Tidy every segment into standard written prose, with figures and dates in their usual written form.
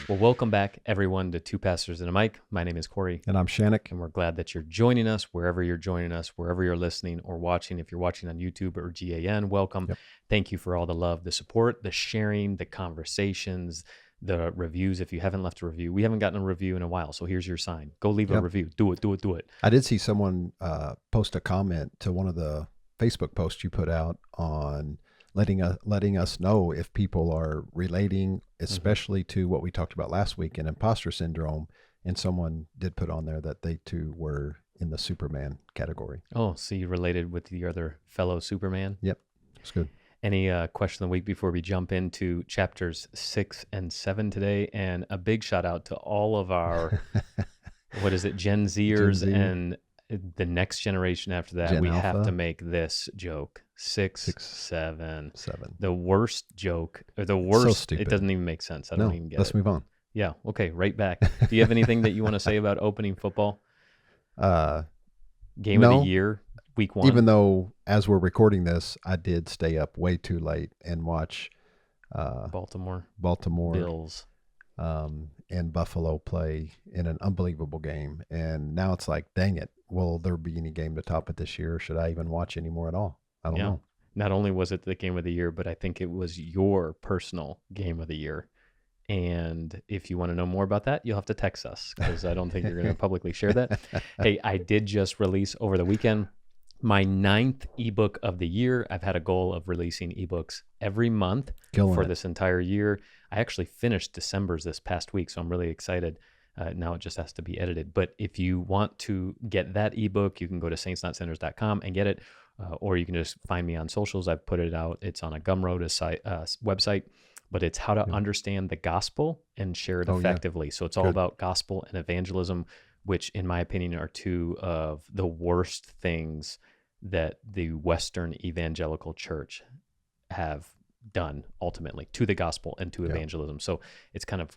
Well, welcome back, everyone, to Two Pastors and a Mic. My name is Cory. And I'm Channock. And we're glad that you're joining us, wherever you're joining us, wherever you're listening or watching. If you're watching on YouTube or GAN, welcome. Yep. Thank you for all the love, the support, the sharing, the conversations, the reviews. If you haven't left a review, we haven't gotten a review in a while, so here's your sign. Go leave a review. Do it. I did see someone post a comment to one of the Facebook posts you put out on letting us know if people are relating, especially to what we talked about last week in imposter syndrome. And someone did put on there that they too were in the Superman category. Oh, so you related with the other fellow Superman? Yep, it's good. Any question of the week before we jump into chapters 6 and 7 today? And a big shout out to all of our, what is it, Gen Zers Gen Z. and the next generation after that. Gen we Alpha. have to make this joke. 6, 7. 7. The worst joke, or the worst, So stupid. it doesn't even make sense. I don't even get Let's it. move on. Yeah, okay, right back. Do you have anything that you want to say about opening football? Game of the year, week 1? Even though, as we're recording this, I did stay up way too late and watch Baltimore Bills and Buffalo play in an unbelievable game. And now it's like, dang it, will there be any game to top it this year? Or should I even watch any more at all? I don't know. Not only was it the game of the year, but I think it was your personal game of the year. And if you want to know more about that, you'll have to text us, because I don't think you're going to publicly share that. Hey, I did just release over the weekend my 9th ebook of the year. I've had a goal of releasing ebooks every month this entire year. I actually finished December's this past week, so I'm really excited. Now it just has to be edited. But if you want to get that ebook, you can go to saintsnotsinners.com and get it, or you can just find me on socials. I've put it out. It's on a Gumroad website, but it's how to understand the gospel and share it effectively. So it's all about gospel and evangelism, which in my opinion are two of the worst things that the Western evangelical church have done ultimately to the gospel and to evangelism. So it's kind of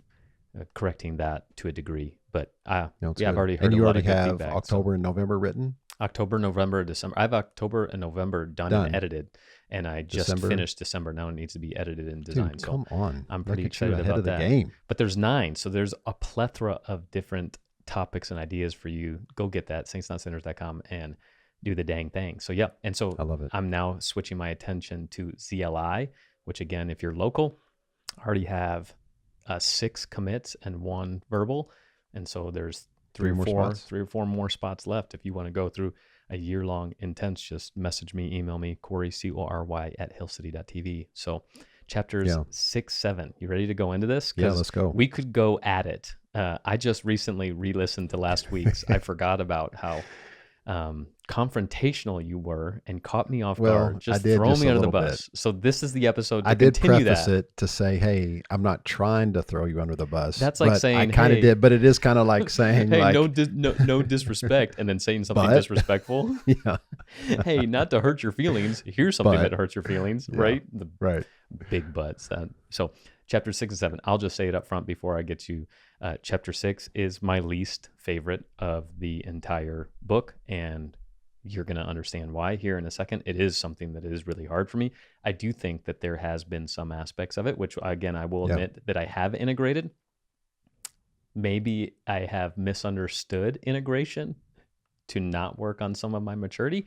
correcting that to a degree, but I've already heard and you a lot already of good have feedback. October and November written? October, November, December. I have October and November done. And edited, and I just finished December. Now it needs to be edited and designed. Dude, come on. I'm pretty Look at you excited ahead about of the that. game. But there's 9, so there's a plethora of different topics and ideas for you. Go get that, saintsnotsinners.com, and do the dang thing. So and so I love it. I'm now switching my attention to ZLI, which again, if you're local, I already have 6 commits and 1 verbal, and so there's 3 or 4 more spots left. If you want to go through a year-long intense, just message me, email me, Cory, Cory @hillcity.tv. So chapters 6, 7. You ready to go into this? Yeah, let's go. We could go at it. I just recently re-listened to last week's. I forgot about how confrontational you were and caught me off guard. Just throw me under the bus. So this is the episode to continue that. I did preface it to say, hey, I'm not trying to throw you under the bus. That's like saying, I kind of did, but it is kind of like saying, hey, like, no disrespect, and then saying something disrespectful. Yeah. Hey, not to hurt your feelings. Here's something that hurts your feelings, right? Right. Big butts. So chapter 6 and 7, I'll just say it up front before I get to chapter 6 is my least favorite of the entire book, and you're going to understand why here in a second. It is something that is really hard for me. I do think that there has been some aspects of it, which again, I will admit that I have integrated. Maybe I have misunderstood integration to not work on some of my maturity.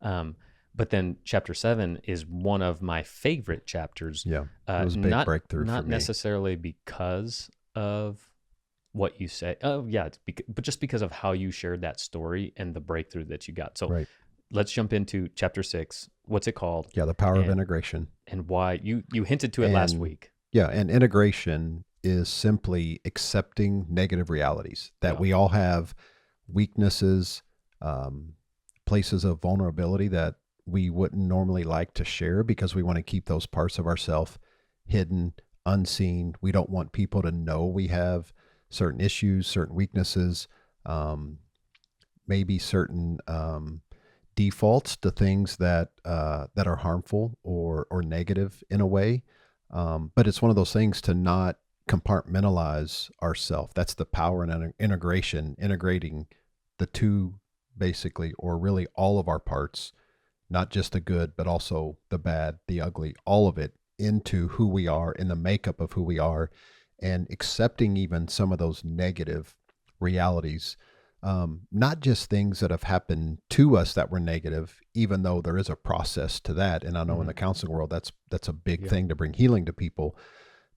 But then chapter 7 is one of my favorite chapters. Yeah, it was a big breakthrough for me. Not necessarily because of what you say. Oh, yeah, but just because of how you shared that story and the breakthrough that you got. So let's jump into chapter 6. What's it called? Yeah, the power of integration. And why. You hinted to it last week. Yeah, and integration is simply accepting negative realities, that we all have weaknesses, places of vulnerability that we wouldn't normally like to share because we want to keep those parts of ourselves hidden, unseen. We don't want people to know we have certain issues, certain weaknesses, maybe certain defaults to things that are harmful or negative in a way. But it's one of those things to not compartmentalize ourselves. That's the power in integration, integrating the two basically, or really all of our parts, not just the good, but also the bad, the ugly, all of it into who we are, in the makeup of who we are. and accepting even some of those negative realities, not just things that have happened to us that were negative, even though there is a process to that. And I know in the counseling world, that's a big thing to bring healing to people,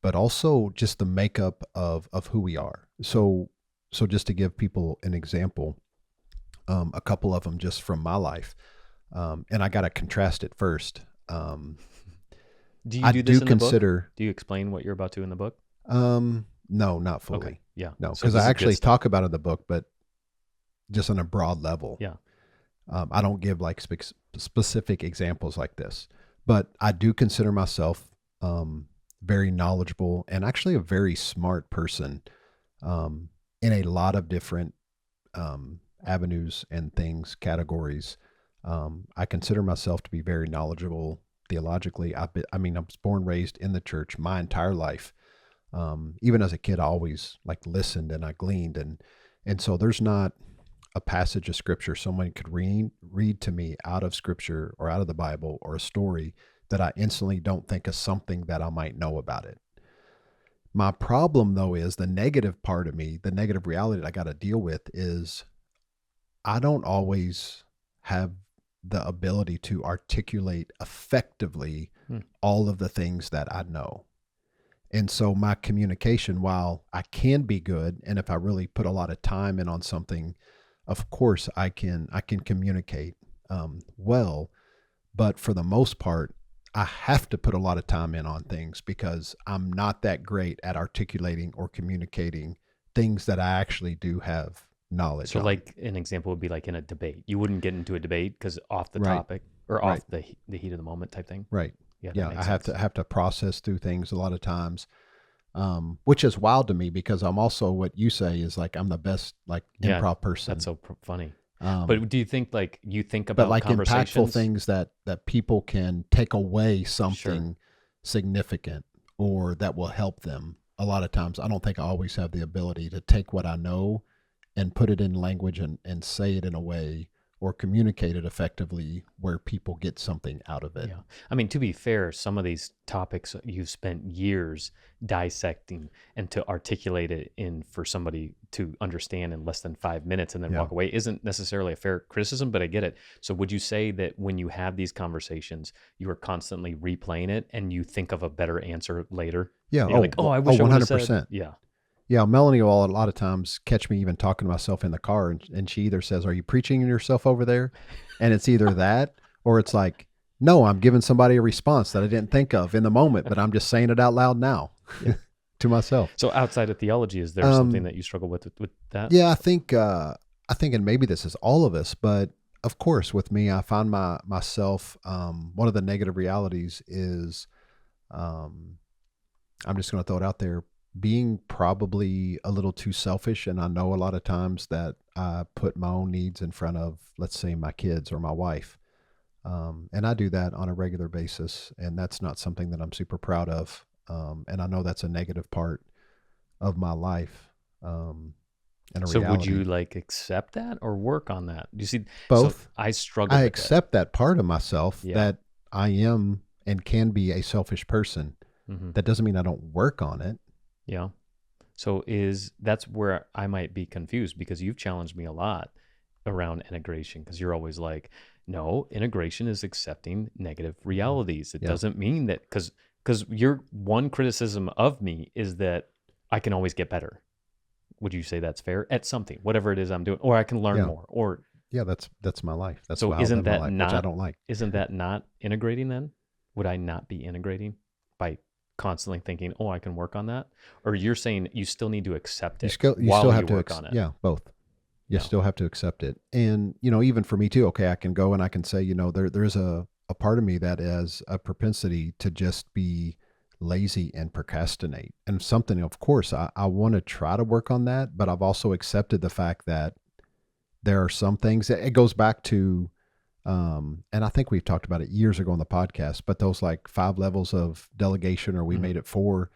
but also just the makeup of who we are. So just to give people an example, a couple of them just from my life, and I got to contrast it first. Do you do this in the book? consider, Do you explain what you're about to in the book? no, not fully. Okay. Yeah. No, So because this I is good actually stuff. talk about it in the book, but just on a broad level. Yeah. I don't give like specific examples like this, but I do consider myself very knowledgeable and actually a very smart person in a lot of different avenues and things, categories. I consider myself to be very knowledgeable theologically. I was born and raised in the church my entire life. Even as a kid, I always like listened and I gleaned, and so there's not a passage of scripture someone could read to me out of scripture or out of the Bible or a story that I instantly don't think of something that I might know about it. My problem though is the negative part of me, the negative reality that I got to deal with is I don't always have the ability to articulate effectively all of the things that I know. And so my communication, while I can be good, and if I really put a lot of time in on something, of course I can communicate well, but for the most part, I have to put a lot of time in on things because I'm not that great at articulating or communicating things that I actually do have knowledge So on. like an example would be like in a debate. You wouldn't get into a debate because off the Right. topic or Right. off the heat of the moment type thing. Right. Yeah, that Yeah, makes I sense. have to process through things a lot of times, which is wild to me because I'm also what you say is like I'm the best like Yeah, improv person. that's so funny. Um, But do you think like you think but about like impactful conversations? things that people can take away something significant or that will help them. A lot of times, I don't think I always have the ability to take what I know and put it in language and say it in a way or communicate it effectively where people get something out of it. Yeah. I mean, to be fair, some of these topics you've spent years dissecting and to articulate it in for somebody to understand in less than 5 minutes and then Yeah. walk away isn't necessarily a fair criticism, but I get it. So would you say that when you have these conversations, you are constantly replaying it and you think of a better answer later? Yeah. And you're like, I wish I would have said, 100%. yeah. Yeah, Melanie will a lot of times catch me even talking to myself in the car, and she either says, "Are you preaching to yourself over there?" And it's either that or it's like, "No, I'm giving somebody a response that I didn't think of in the moment, but I'm just saying it out loud now to myself." So outside of theology, is there something that you struggle with that? Yeah, I think, and maybe this is all of us, but of course, with me, I find myself. One of the negative realities is, I'm just going to throw it out there, being probably a little too selfish. And I know a lot of times that I put my own needs in front of, let's say, my kids or my wife. And I do that on a regular basis. And that's not something that I'm super proud of. And I know that's a negative part of my life. And a So reality. would you like accept that or work on that? You see, Both? So I struggle I with accept that part of myself Yeah. that I am and can be a selfish person. Mm-hmm. That doesn't mean I don't work on it. Yeah. So that's where I might be confused because you've challenged me a lot around integration because you're always like, no, integration is accepting negative realities. It Yeah. doesn't mean that because your one criticism of me is that I can always get better. Would you say that's fair at something, whatever it is I'm doing, or I can learn Yeah. more, or Yeah, that's my life. That's so why I isn't live my that life, not which I don't like. Isn't that not integrating then? Would I not be integrating by constantly thinking, oh, I can work on that? Or you're saying you still need to accept it You while still you have to work on it? Yeah, both. You Yeah. still have to accept it. And, even for me too, okay, I can go and I can say, there's a part of me that has a propensity to just be lazy and procrastinate. And something, of course, I want to try to work on that, but I've also accepted the fact that there are some things that it goes back to, and I think we've talked about it years ago on the podcast, but those like 5 levels of delegation, or we made it 4.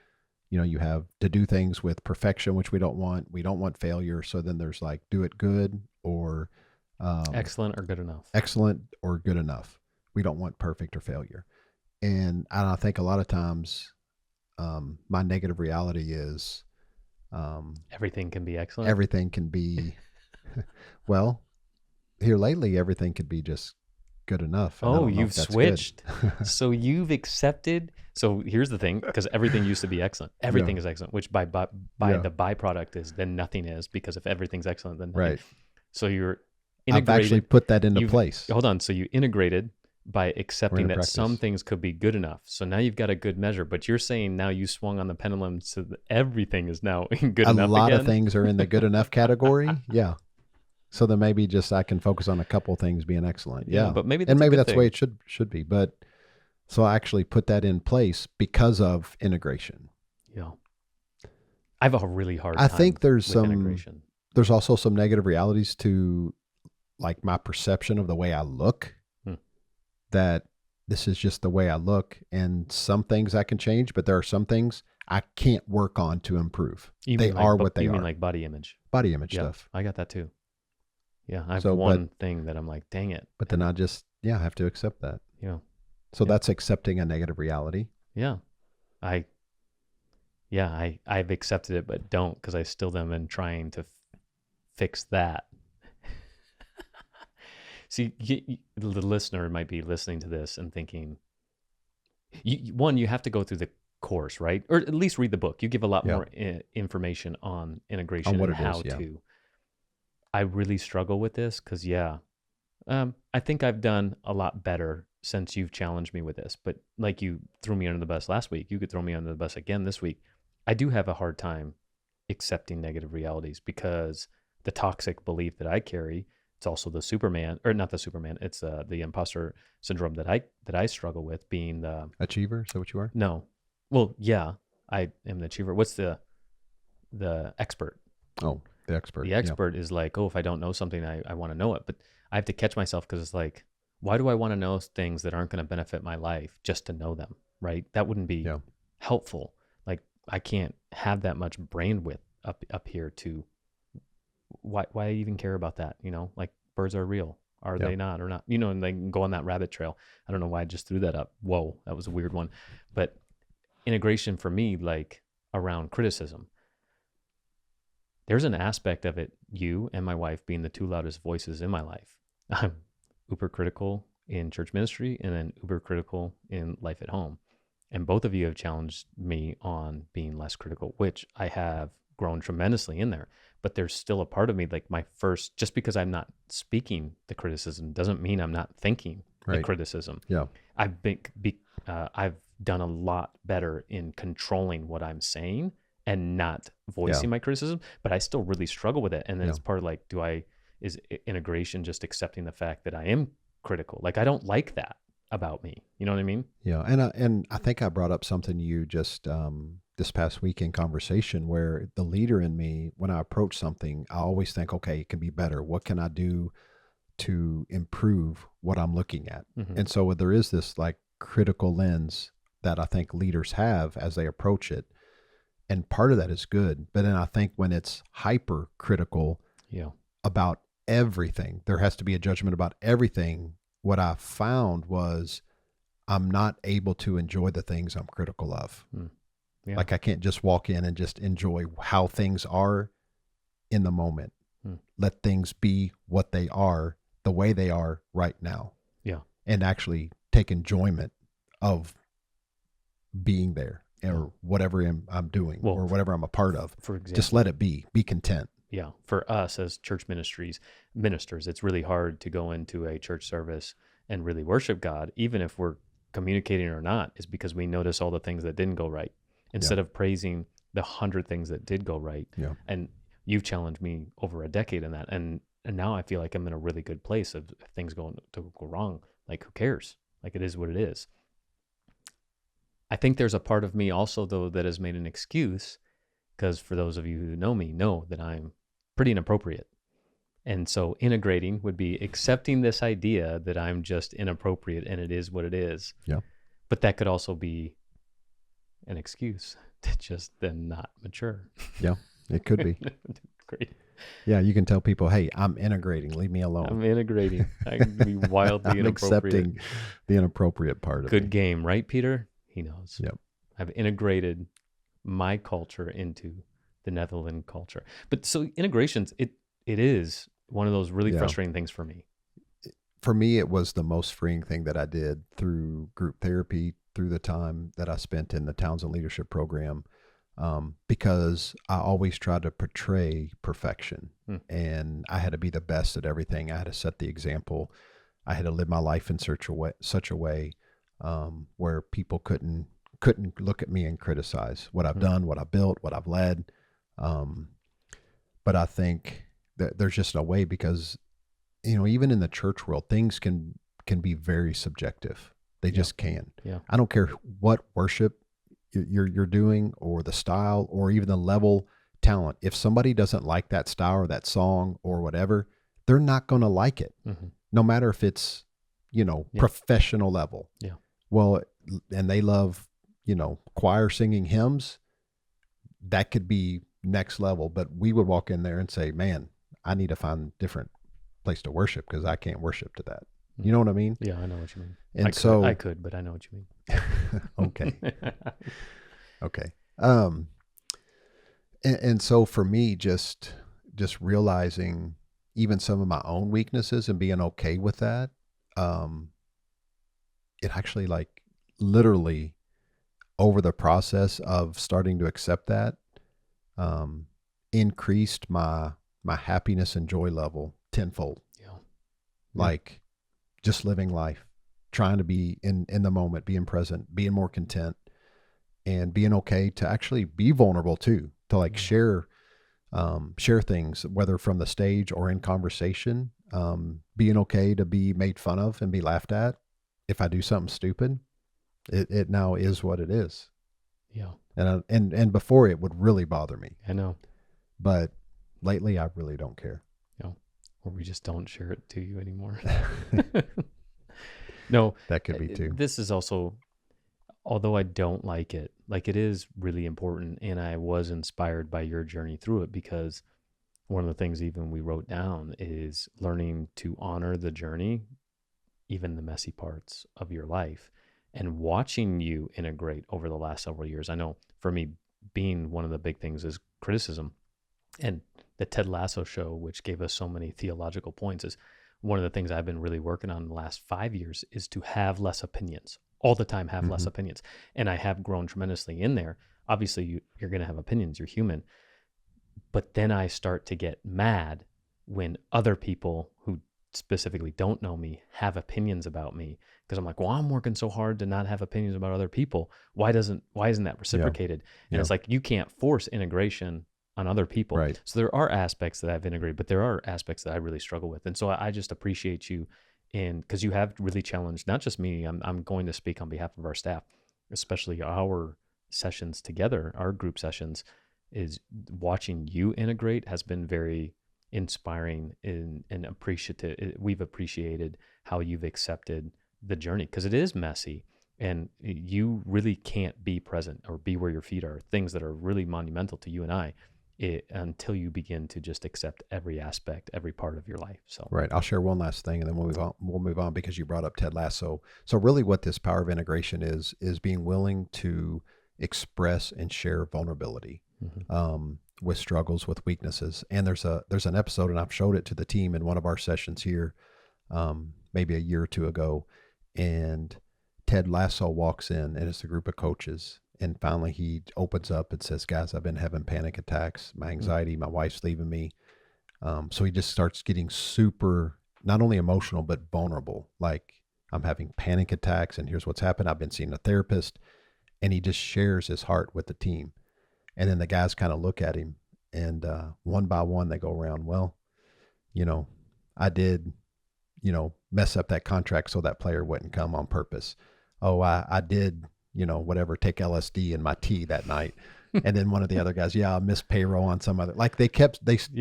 You have to do things with perfection, which we don't want. We don't want failure. So then there's like do it good or Excellent or good enough. excellent or good enough. We don't want perfect or failure. And I think a lot of times my negative reality is Everything can be excellent. everything can be, well, here lately, everything could be just good enough. And I Oh, don't know you've if that's good. switched. So you've accepted. So here's the thing, because everything used to be excellent. Everything Yeah. is excellent, which by Yeah. the byproduct is then nothing is, because if everything's excellent, then nothing. Right. So you're I've integrated. actually put that into You've- place. Hold on. So you integrated by accepting into that some practice. things could be good enough. So now you've got a good measure, but you're saying now you swung on the pendulum so that everything is now good A enough lot again. of things are in the good enough category. Yeah. So then maybe just I can focus on a couple things being excellent. Yeah. But maybe that's And a maybe good that's the way thing. it should be. But so I actually put that in place because of integration. Yeah. I have a really hard I time think there's with some integration. there's also some negative realities to like my perception of the way I look. That this is just the way I look, and some things I can change, but there are some things I can't work on to improve. They are what they You are. mean like body image? Body image Yeah, stuff. I got that too. Yeah, I have So, one thing that I'm like, dang it. But then I just have to accept that. Yeah. So Yeah. that's accepting a negative reality. Yeah. I've accepted it, but don't, because I still am trying to fix that. See, the listener might be listening to this and thinking, you have to go through the course, right? Or at least read the book. You give a lot more information on integration On what and it is, how yeah. to. I really struggle with this because, I think I've done a lot better since you've challenged me with this. But like you threw me under the bus last week, you could throw me under the bus again this week. I do have a hard time accepting negative realities because the toxic belief that I carry, it's also the Superman, or not the Superman, it's the imposter syndrome that I struggle with, being the Achiever, is that what you are? no. Well, yeah, I am the achiever. What's the expert? Oh, the expert. The expert is like, oh, if I don't know something, I want to know it. But I have to catch myself because it's like, why do I want to know things that aren't going to benefit my life just to know them, right? That wouldn't be helpful. Like, I can't have that much brain width up here to, why even care about that? You know, like birds are real. Are they not or not? You know, and they can go on that rabbit trail. I don't know why I just threw that up. Whoa, that was a weird one. But integration for me, like around criticism, there's an aspect of it, you and my wife being the two loudest voices in my life. I'm uber critical in church ministry and then uber critical in life at home. And both of you have challenged me on being less critical, which I have grown tremendously in there. But there's still a part of me, like just because I'm not speaking the criticism doesn't mean I'm not thinking the criticism. Yeah. I've done a lot better in controlling what I'm saying and not voicing my criticism, but I still really struggle with it. And then it's part of like, is integration just accepting the fact that I am critical? Like, I don't like that about me. You know what I mean? Yeah. And I think I brought up something you just, this past week in conversation where the leader in me, when I approach something, I always think, okay, it can be better. What can I do to improve what I'm looking at? Mm-hmm. And so there is this like critical lens that I think leaders have as they approach it. And part of that is good. But then I think when it's hypercritical about everything, there has to be a judgment about everything. What I found was I'm not able to enjoy the things I'm critical of. Yeah. Like I can't just walk in and just enjoy how things are in the moment. Let things be what they are, the way they are right now. Yeah. And actually take enjoyment of being there or whatever I'm doing or whatever I'm a part of. For example, just let it be content. Yeah. For us as church ministers, it's really hard to go into a church service and really worship God, even if we're communicating or not, is because we notice all the things that didn't go right instead of praising the 100 things that did go right. Yeah. And you've challenged me over a decade in that. And now I feel like I'm in a really good place of if things go wrong. Like, who cares? Like, it is what it is. I think there's a part of me also, though, that has made an excuse, because for those of you who know me know that I'm pretty inappropriate. And so integrating would be accepting this idea that I'm just inappropriate and it is what it is. Yeah. But that could also be an excuse to just then not mature. Yeah, it could be. Great. Yeah, you can tell people, hey, I'm integrating. Leave me alone. I'm integrating. I can be wildly I'm inappropriate. Accepting the inappropriate part of it. Good game, right, Peter? He knows. Yep. I've integrated my culture into the Netherlands culture. But so integrations, it is one of those really Yeah. frustrating things for me. For me, it was the most freeing thing that I did through group therapy, through the time that I spent in the Townsend Leadership Program, because I always tried to portray perfection, and I had to be the best at everything. I had to set the example. I had to live my life in such a way where people couldn't look at me and criticize what I've done, what I've built, what I've led. But I think that there's just no way, because even in the church world, things can be very subjective. They just can. Yeah. I don't care what worship you're doing, or the style, or even the level talent. If somebody doesn't like that style or that song or whatever, they're not going to like it, no matter if it's professional level. Yeah. Well, and they love choir singing hymns. That could be next level, but we would walk in there and say, "Man, I need to find a different place to worship because I can't worship to that." You know what I mean? Yeah, I know what you mean. And I could, but I know what you mean. Okay. Okay. And so for me, just realizing even some of my own weaknesses and being okay with that, it actually, like, literally over the process of starting to accept that, increased my happiness and joy level tenfold. Yeah. Like, just living life, trying to be in the moment, being present, being more content, and being okay to actually be vulnerable too, to like share things, whether from the stage or in conversation, being okay to be made fun of and be laughed at. If I do something stupid, it now is what it is. Yeah. And before, it would really bother me. I know. But lately, I really don't care. Or we just don't share it to you anymore. No, that could be too. This is also, although I don't like it is really important. And I was inspired by your journey through it, because one of the things even we wrote down is learning to honor the journey, even the messy parts of your life, and watching you integrate over the last several years. I know for me, being one of the big things is criticism. And the Ted Lasso show, which gave us so many theological points, is one of the things I've been really working on in the last 5 years, is to have less opinions. All the time have less opinions. And I have grown tremendously in there. Obviously, you're going to have opinions. You're human. But then I start to get mad when other people who specifically don't know me have opinions about me, because I'm like, well, I'm working so hard to not have opinions about other people. Why isn't that reciprocated? And it's like, you can't force integration on other people. Right. So there are aspects that I've integrated, but there are aspects that I really struggle with. And so I just appreciate you, because you have really challenged not just me. I'm going to speak on behalf of our staff, especially our sessions together, our group sessions, is watching you integrate has been very inspiring and appreciative. We've appreciated how you've accepted the journey, because it is messy, and you really can't be present or be where your feet are, things that are really monumental to you and I, until you begin to just accept every aspect, every part of your life. So right. I'll share one last thing, and then we'll move on because you brought up Ted Lasso. So really what this power of integration is being willing to express and share vulnerability, with struggles, with weaknesses. And there's an episode, and I've showed it to the team in one of our sessions here, maybe a year or two ago. And Ted Lasso walks in, and it's a group of coaches. And finally he opens up and says, "Guys, I've been having panic attacks, my anxiety, my wife's leaving me." So he just starts getting super, not only emotional, but vulnerable. Like, "I'm having panic attacks, and here's what's happened. I've been seeing a therapist." And he just shares his heart with the team. And then the guys kind of look at him, and one by one they go around, "Well, I did, mess up that contract so that player wouldn't come on purpose. Oh, I did, whatever, take LSD in my tea that night." And then one of the other guys, "Yeah, I missed payroll on some other," like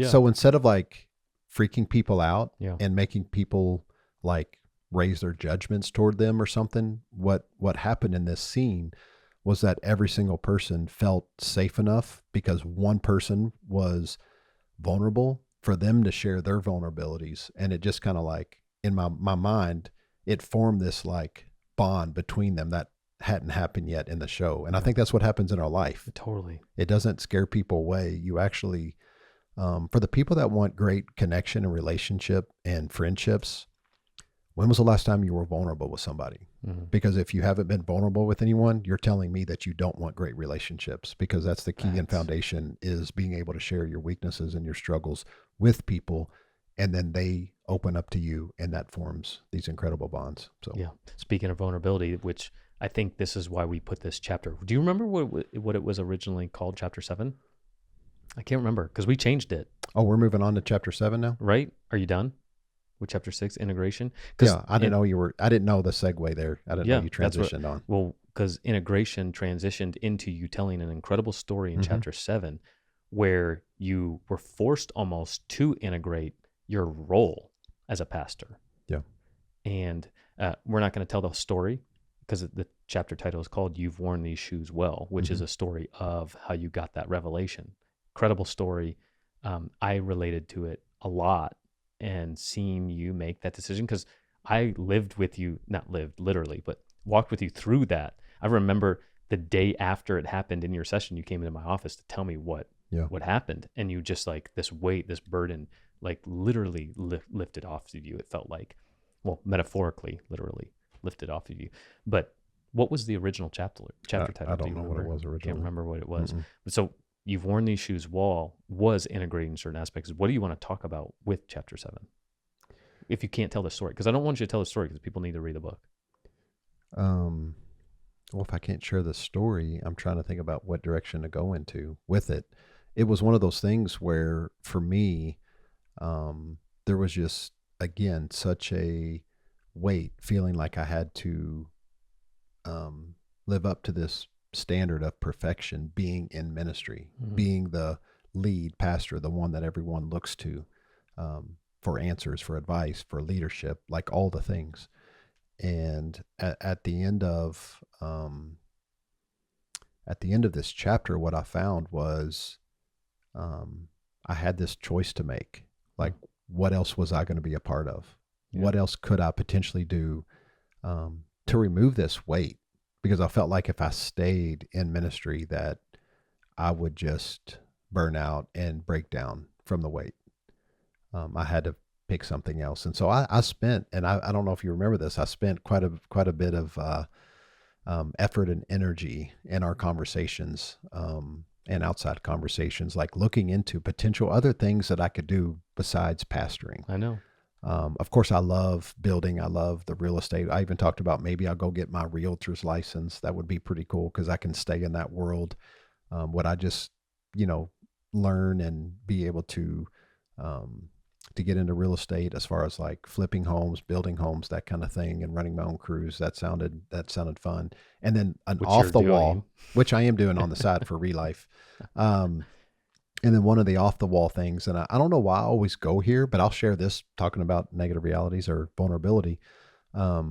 so instead of like freaking people out and making people like raise their judgments toward them or something, what happened in this scene was that every single person felt safe enough, because one person was vulnerable, for them to share their vulnerabilities. And it just kind of like, in my mind, it formed this like bond between them that hadn't happened yet in the show. And I think that's what happens in our life. Totally. It doesn't scare people away. You actually, for the people that want great connection and relationship and friendships, when was the last time you were vulnerable with somebody? Mm-hmm. Because if you haven't been vulnerable with anyone, you're telling me that you don't want great relationships, because that's the key and foundation, is being able to share your weaknesses and your struggles with people. And then they open up to you, and that forms these incredible bonds. So, yeah. Speaking of vulnerability, which I think this is why we put this chapter. Do you remember what it was originally called, chapter 7? I can't remember because we changed it. Oh, we're moving on to chapter 7 now? Right? Are you done with chapter 6, integration? Yeah, I didn't know the segue there. I didn't know you transitioned on. Well, because integration transitioned into you telling an incredible story in chapter 7, where you were forced almost to integrate your role as a pastor. Yeah. And we're not going to tell the story, because the chapter title is called You've Worn These Shoes Well, which is a story of how you got that revelation. Incredible story. I related to it a lot, and seeing you make that decision, because I lived with you, not lived literally, but walked with you through that. I remember the day after it happened in your session, you came into my office to tell me what happened. And you just, like, this weight, this burden, like literally lifted off of you. It felt like, well, metaphorically, literally lifted off of you. But what was the original chapter title? I don't know what it was originally. Can't remember what it was. So You've Worn These Shoes Well was integrating certain aspects. What do you want to talk about with chapter 7? If you can't tell the story, because I don't want you to tell the story, because people need to read the book. Well, if I can't share the story, I'm trying to think about what direction to go into with it. It was one of those things where, for me, there was just, again, such a weight, feeling like I had to live up to this standard of perfection, being in ministry, being the lead pastor, the one that everyone looks to for answers, for advice, for leadership, like all the things. And at the end of this chapter, what I found was I had this choice to make. Like, what else was I going to be a part of? Yeah. What else could I potentially do to remove this weight? Because I felt like if I stayed in ministry, that I would just burn out and break down from the weight. I had to pick something else. And so I spent, and I don't know if you remember this, I spent quite a bit of effort and energy in our conversations and outside conversations, like looking into potential other things that I could do besides pastoring. I know. Of course, I love building. I love the real estate. I even talked about maybe I'll go get my realtor's license. That would be pretty cool, because I can stay in that world. Would I just, learn and be able to get into real estate, as far as like flipping homes, building homes, that kind of thing, and running my own crews. That sounded fun. And then an off the wall, which I am doing on the side for Relife. And then one of the off the wall things, and I don't know why I always go here, but I'll share this, talking about negative realities or vulnerability. I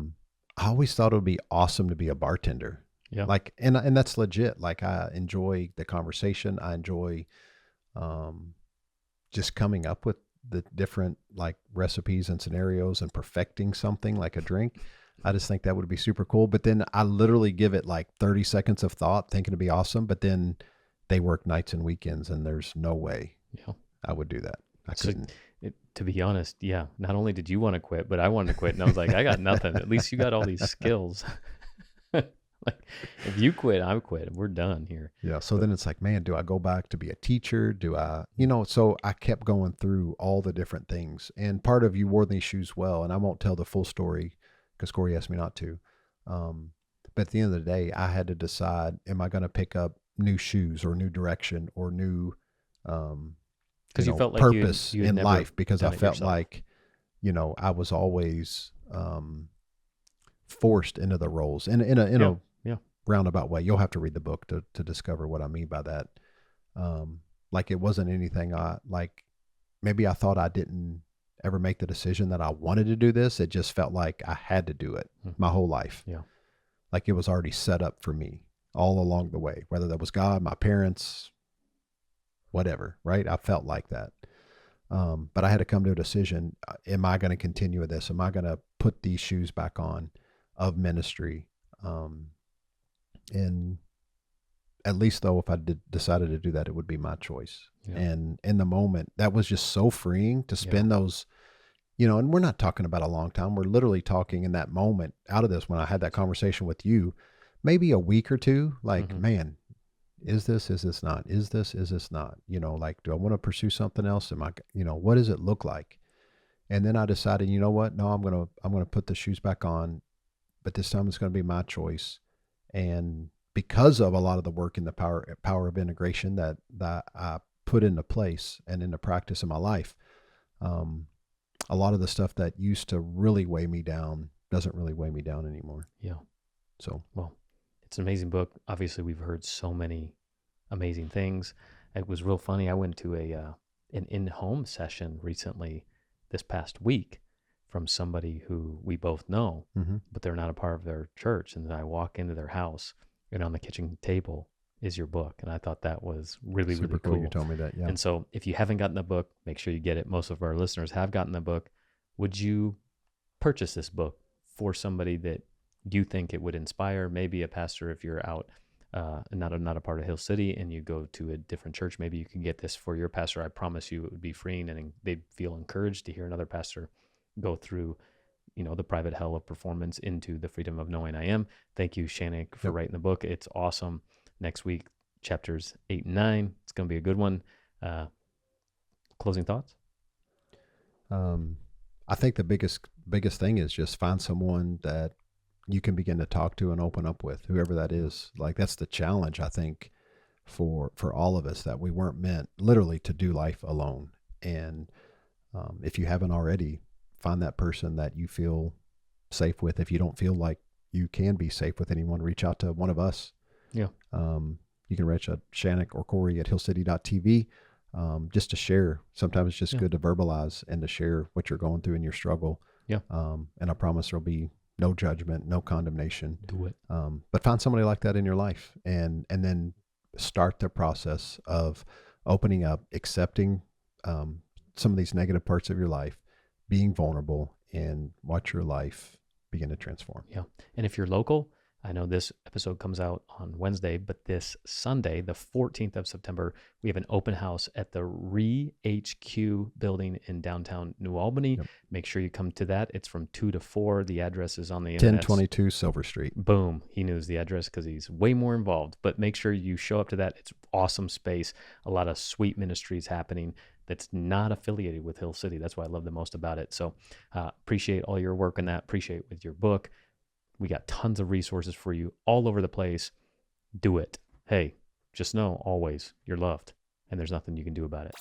always thought it would be awesome to be a bartender. Yeah. Like, and that's legit. Like, I enjoy the conversation. I enjoy just coming up with the different, like, recipes and scenarios and perfecting something like a drink. I just think that would be super cool. But then I literally give it like 30 seconds of thought, thinking it'd be awesome. But then they work nights and weekends, and there's no way I would do that. I couldn't. To be honest, yeah. Not only did you want to quit, but I wanted to quit. And I was like, I got nothing. At least you got all these skills. Like, if you quit, I quit. We're done here. Yeah. So then it's like, man, do I go back to be a teacher? Do I, so I kept going through all the different things. And part of You Wore These Shoes Well, and I won't tell the full story because Cory asked me not to. But at the end of the day, I had to decide, am I going to pick up new shoes or new direction or new because you felt like purpose you in never life, because I felt yourself. like, I was always forced into the roles in a roundabout way. You'll have to read the book to discover what I mean by that. Like, it wasn't anything maybe I thought I didn't ever make the decision that I wanted to do this. It just felt like I had to do it my whole life. Yeah. Like, it was already set up for me all along the way, whether that was God, my parents, whatever, right? I felt like that. But I had to come to a decision. Am I going to continue with this? Am I going to put these shoes back on of ministry? And at least though, if I decided to do that, it would be my choice. Yeah. And in the moment, that was just so freeing to spend those, and we're not talking about a long time. We're literally talking in that moment out of this, when I had that conversation with you, maybe a week or two, like, man, is this not, is this not, like, do I want to pursue something else? Am I, what does it look like? And then I decided, you know what? No, I'm going to put the shoes back on, but this time it's going to be my choice. And because of a lot of the work in the power of integration that I put into place and into practice in my life, a lot of the stuff that used to really weigh me down doesn't really weigh me down anymore. Yeah. So, well, it's an amazing book. Obviously, we've heard so many amazing things. It was real funny. I went to an in-home session recently this past week from somebody who we both know, but they're not a part of their church. And then I walk into their house, and on the kitchen table is your book. And I thought that was really, super really cool. cool. You told me that, yeah. And so if you haven't gotten the book, make sure you get it. Most of our listeners have gotten the book. Would you purchase this book for somebody that you think it would inspire? Maybe a pastor, if you're out not a part of Hill City and you go to a different church, maybe you can get this for your pastor. I promise you it would be freeing, and they'd feel encouraged to hear another pastor go through, the private hell of performance into the freedom of knowing I am. Thank you, Channock, for writing the book. It's awesome. Next week, chapters 8 and 9. It's going to be a good one. Closing thoughts? I think the biggest thing is just find someone that you can begin to talk to and open up with, whoever that is. Like, that's the challenge, I think, for all of us, that we weren't meant literally to do life alone. And if you haven't already, find that person that you feel safe with. If you don't feel like you can be safe with anyone, reach out to one of us. Yeah. You can reach out Channock or Cory at hillcity.tv, just to share. Sometimes it's just good to verbalize and to share what you're going through in your struggle. Yeah. And I promise there'll be no judgment, no condemnation. Do it. But find somebody like that in your life, and then start the process of opening up, accepting some of these negative parts of your life, being vulnerable, and watch your life begin to transform. Yeah. And if you're local, I know this episode comes out on Wednesday, but this Sunday, the 14th of September, we have an open house at the HQ building in downtown New Albany. Yep. Make sure you come to that. It's from 2 to 4. The address is on the internet. 1022 Silver Street. Boom. He knows the address because he's way more involved. But make sure you show up to that. It's awesome space. A lot of sweet ministries happening that's not affiliated with Hill City. That's what I love the most about it. So appreciate all your work on that. Appreciate with your book. We got tons of resources for you all over the place. Do it. Hey, just know always you're loved, and there's nothing you can do about it.